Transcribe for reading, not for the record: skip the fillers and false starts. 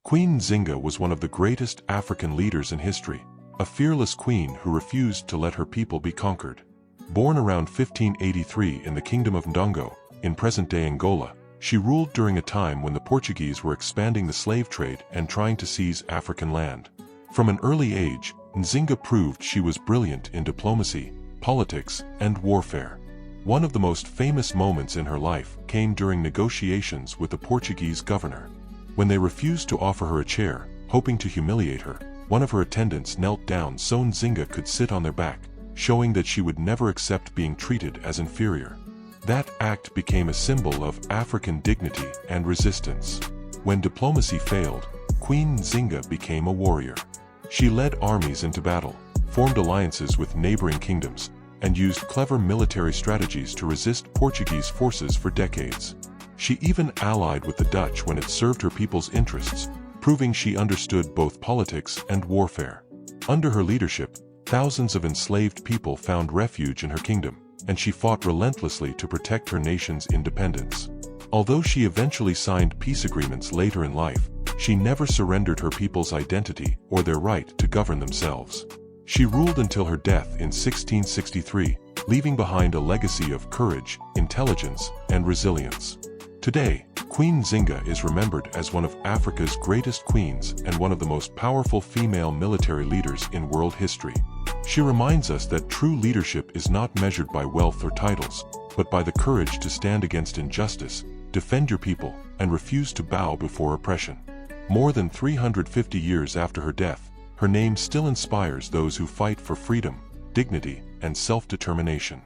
Queen Nzinga was one of the greatest African leaders in history, a fearless queen who refused to let her people be conquered. Born around 1583 in the Kingdom of Ndongo, in present-day Angola, she ruled during a time when the Portuguese were expanding the slave trade and trying to seize African land. From an early age, Nzinga proved she was brilliant in diplomacy, politics, and warfare. One of the most famous moments in her life came during negotiations with the Portuguese governor. When they refused to offer her a chair, hoping to humiliate her, one of her attendants knelt down so Nzinga could sit on their back, showing that she would never accept being treated as inferior. That act became a symbol of African dignity and resistance. When diplomacy failed, Queen Nzinga became a warrior. She led armies into battle, formed alliances with neighboring kingdoms, and used clever military strategies to resist Portuguese forces for decades. She even allied with the Dutch when it served her people's interests, proving she understood both politics and warfare. Under her leadership, thousands of enslaved people found refuge in her kingdom, and she fought relentlessly to protect her nation's independence. Although she eventually signed peace agreements later in life, she never surrendered her people's identity or their right to govern themselves. She ruled until her death in 1663, leaving behind a legacy of courage, intelligence, and resilience. Today, Queen Nzinga is remembered as one of Africa's greatest queens and one of the most powerful female military leaders in world history. She reminds us that true leadership is not measured by wealth or titles, but by the courage to stand against injustice, defend your people, and refuse to bow before oppression. More than 350 years after her death, her name still inspires those who fight for freedom, dignity, and self-determination.